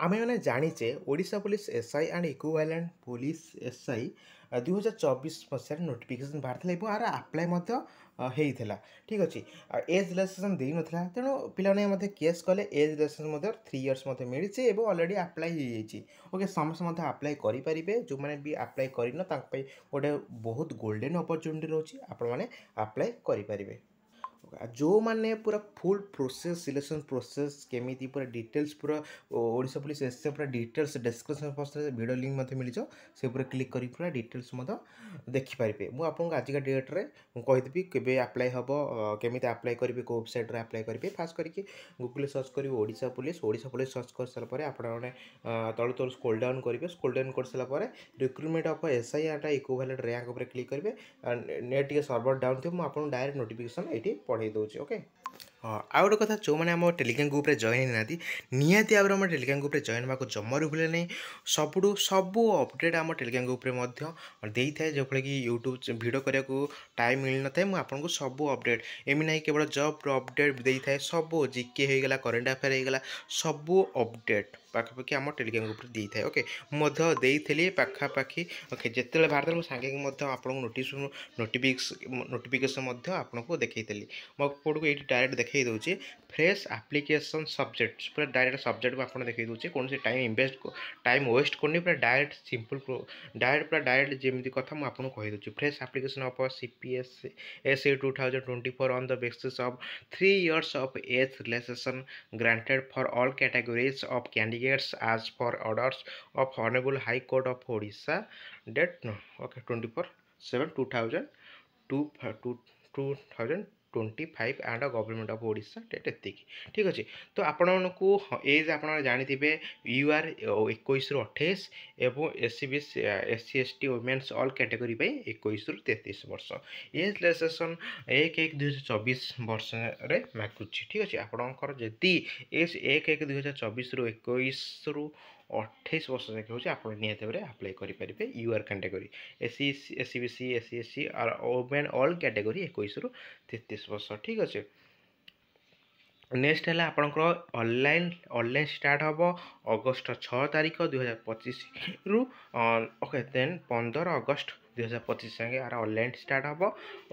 ଆମେ ମାନେ ଜାଣିଛେ Odisha police SI and equivalent police SI 2024 ମସିହାରେ ନୋଟିଫିକେସନ୍ ବାହାରିଥିଲା ଏବଂ ଏହାର ଆପ୍ଲାଏ ମଧ୍ୟ ହେଇଥିଲା। ଠିକ୍ ଅଛି। ଆଉ ଏଜ୍ ରିଲାକ୍ସେସନ୍ ଦେଇନଥିଲା, ତେଣୁ ପିଲାମାନେ ମଧ୍ୟ କେସ୍ କଲେ। ଏଜ୍ ରିଲାକ୍ସେସନ୍ ମଧ୍ୟ 3 ଇୟର୍ସ ମଧ୍ୟ ମିଳିଛି ଏବଂ ଅଲରେଡ଼ି ଆପ୍ଲାଏ ହେଇଯାଇଛି। ଓକେ, ସମସ୍ତେ ମଧ୍ୟ ଆପ୍ଲାଏ କରିପାରିବେ। ଯେଉଁମାନେ ବି ଆପ୍ଲାଏ କରିନ ତାଙ୍କ ପାଇଁ ଗୋଟେ ବହୁତ ଗୋଲ୍ଡେନ୍ ଅପରଚ୍ୟୁନିଟି ରହୁଛି, ଆପଣମାନେ ଆପ୍ଲାଏ କରିପାରିବେ। ଯେଉଁମାନେ ପୁରା ଫୁଲ୍ ପ୍ରୋସେସ୍ ସିଲେକ୍ସନ୍ ପ୍ରୋସେସ୍ କେମିତି ପୁରା ଡିଟେଲ୍ସ ପୁରା ଓଡ଼ିଶା ପୋଲିସ ଏସ୍ଏ ପୁରା ଡିଟେଲ୍ସ ଡେସ୍କ୍ରିପସନ୍ ବକ୍ସରେ ଭିଡ଼ିଓ ଲିଙ୍କ୍ ମଧ୍ୟ ମିଳିଯିବ, ସେ ଉପରେ କ୍ଲିକ୍ କରି ପୁରା ଡିଟେଲ୍ସ ମଧ୍ୟ ଦେଖିପାରିବେ। ମୁଁ ଆପଣଙ୍କୁ ଆଜିକା ଡେଟ୍ରେ ମୁଁ କହିଦେବି କେବେ ଆପ୍ଲାଏ ହେବ, କେମିତି ଆପ୍ଲାଏ କରିବେ, କେଉଁ ୱେବସାଇଟ୍ରେ ଆପ୍ଲାଏ କରିବେ। ଖାସ୍ କରିକି ଗୁଗୁଲ୍ରେ ସର୍ଚ୍ଚ କରିବେ ଓଡ଼ିଶା ପୋଲିସ ସର୍ଚ୍ଚ କରିସାରିଲା ପରେ ଆପଣମାନେ ତଳୁ ତଳୁ ସ୍କ୍ରୋଲ୍ ଡାଉନ୍ କରିବେ। ସ୍କ୍ରୋଲ୍ ଡାଉନ୍ କରିସାରିଲା ପରେ recruitment of SI and equivalent rank ଉପରେ କ୍ଲିକ୍ କରିବେ। ନେଟ୍ ଟିକେ ସର୍ଭର ଡାଉନ୍ ଥିବ, ମୁଁ ଆପଣଙ୍କୁ ଡାଇରେକ୍ଟ ନୋଟିଫିକେସନ୍ ଏଇଠି ପଢ଼େଇ ଦେଉଛି। ଓକେ, ହଁ, ଆଉ ଗୋଟେ କଥା, ଯେଉଁମାନେ ଆମ ଟେଲିଗ୍ରାମ ଗ୍ରୁପ୍ରେ ଜଏନ୍ ହେଇନାହାନ୍ତି ନିହାତି ଭାବରେ ଆମ ଟେଲିଗ୍ରାମ ଗ୍ରୁପ୍ରେ ଜଏନ୍ ହେବାକୁ ଜମାରୁ ଭୁଲେ ନାହିଁ। ସବୁ ଅପଡ଼େଟ୍ ଆମ ଟେଲିଗ୍ରାମ ଗ୍ରୁପ୍ରେ ମଧ୍ୟ ଦେଇଥାଏ, ଯେଉଁଭଳି କି ୟୁଟ୍ୟୁବ୍ ଭିଡ଼ିଓ କରିବାକୁ ଟାଇମ୍ ମିଳିନଥାଏ। ମୁଁ ଆପଣଙ୍କୁ ସବୁ ଅପଡ଼େଟ୍, ଏମିତି ନାହିଁ କେବଳ ଜବ୍ର ଅପଡ଼େଟ୍ ଦେଇଥାଏ, ସବୁ ଜିକେ ହେଇଗଲା, କରେଣ୍ଟ ଆଫେୟାର ହେଇଗଲା, ସବୁ ଅପଡ଼େଟ୍ ପାଖାପାଖି ଆମ ଟେଲିଗ୍ରାମ ଗ୍ରୁପ୍ରେ ଦେଇଥାଏ। ଓକେ, ମୁଁ ମଧ୍ୟ ଦେଇଥିଲି ପାଖାପାଖି। ଓକେ, ଯେତେବେଳେ ବାହାରିଥିଲା ମୁଁ ସାଙ୍ଗେ ମଧ୍ୟ ଆପଣଙ୍କୁ ନୋଟିଫିକେସନ୍ ମଧ୍ୟ ଆପଣଙ୍କୁ ଦେଖେଇଥିଲି। ମୁଁ ଆପଣଙ୍କୁ ଏଇଠି ଡାଇରେକ୍ଟ ଦେଖେଇ ଦେଉଛି ଫ୍ରେଶ୍ ଆପ୍ଲିକେସନ୍ ସବଜେକ୍ଟ, ପୁରା ଡାଇରେକ୍ଟ ସବଜେକ୍ଟକୁ ଆପଣ ଦେଖେଇ ଦେଉଛି। କୌଣସି ଟାଇମ୍ ୱେଷ୍ଟ କରୁନି, ପୁରା ଡାଇରେକ୍ଟ ସିମ୍ପଲ୍ ଡାଇରେକ୍ଟ ଯେମିତି କଥା ମୁଁ ଆପଣଙ୍କୁ କହିଦେଉଛି। Fresh application of CPS SE 2024 on the basis of 3 years of age relaxation granted for all categories of candidates as per orders of Honorable High Court of Odisha date 24/7/2025 and government of Odisha date ଏତିକି। ଠିକ୍ ଅଛି। ତ ଆପଣମାନଙ୍କୁ age ଆପଣ ଜାଣିଥିବେ UR 21ରୁ 28 ଏବଂ SC/ST women's all category ପାଇଁ 21ରୁ 33 ବର୍ଷ। ଏଜ୍ ରିଲାକ୍ସେସନ୍ 1/1/2024 ବର୍ଷରେ ମାଗୁଛି। ଠିକ୍ ଅଛି। ଆପଣଙ୍କର ଯଦି ଏଜ୍ 1/1/2024ରୁ 21ରୁ 28 ବର୍ଷ ଯାକେ ହେଉଛି, ଆପଣ ନିହାତି ଭାବରେ ଆପ୍ଲାଏ କରିପାରିବେ UR category. SC/ST SC/ST women all category 21ରୁ 33 ବର୍ଷ। ଠିକ୍ ଅଛି। ନେକ୍ସଟ ହେଲା ଆପଣଙ୍କର ଅନଲାଇନ୍ ଷ୍ଟାର୍ଟ ହେବ ଅଗଷ୍ଟ 6 ତାରିଖ 2025ରୁ। ଓକେ, ଦେନ୍ 15 ଅଗଷ୍ଟ 2025 ଯାଏଁ ଆର ଅନଲାଇନ୍ ଷ୍ଟାର୍ଟ ହେବ।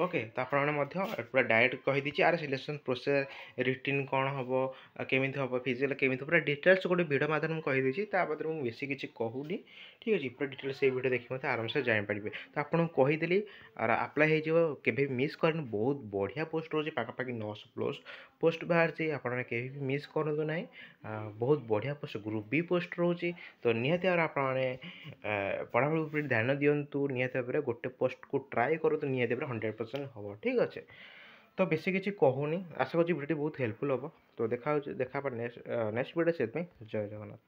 ଓକେ, ତ ଆପଣମାନେ ମଧ୍ୟ ପୁରା ଡାଇରେକ୍ଟ କହିଦେଇଛି ଆର ସିଲେକ୍ସନ୍ ପ୍ରୋସେସ୍ ରିଟିନ୍ କ'ଣ ହେବ, କେମିତି ହେବ, ଫିଜିକାଲ୍ କେମିତି, ପୁରା ଡିଟେଲ୍ସ ଗୋଟେ ଭିଡ଼ିଓ ମାଧ୍ୟମରେ ମୁଁ କହିଦେଇଛି। ତା ବଦଳରେ ମୁଁ ବେଶୀ କିଛି କହୁନି। ଠିକ୍ ଅଛି। ପୁରା ଡିଟେଲ୍ସ ସେଇ ଭିଡ଼ିଓ ଦେଖି ମୋତେ ଆରାମସେ ଜାଣିପାରିବେ। ତ ଆପଣଙ୍କୁ କହିଦେଲି ଆପ୍ଲାଏ ହେଇଯିବ, କେବେ ମିସ୍ କରେନି। ବହୁତ ବଢ଼ିଆ ପୋଷ୍ଟ ରହୁଛି, ପାଖାପାଖି 900 ପୋଷ୍ଟ ବାହାରିଛି। ଆପଣମାନେ କେବେ ବି ମିସ୍ କରନ୍ତୁ ନାହିଁ। ବହୁତ ବଢ଼ିଆ ପୋଷ୍ଟ, ଗ୍ରୁପ୍ ବି ପୋଷ୍ଟ ରହୁଛି। ତ ନିହାତି ଭାବରେ ଆପଣମାନେ ପଢ଼ାପଢ଼ି ଉପରେ ଧ୍ୟାନ ଦିଅନ୍ତୁ। ନିହାତି ଭାବରେ ଗୋଟେ ପୋଷ୍ଟକୁ ଟ୍ରାଏ କରନ୍ତୁ, ନିହାତି ଭାବରେ 100% ହେବ। ଠିକ୍ ଅଛି। ତ ବେଶୀ କିଛି କହୁନି, ଆଶା କରୁଛି ଭିଡ଼ିଓଟି ବହୁତ ହେଲ୍ପଫୁଲ୍ ହେବ। ତ ଦେଖା ହେବା ନେକ୍ସଟ ଭିଡ଼ିଓ। ସେଥିପାଇଁ ଜୟ ଜଗନ୍ନାଥ।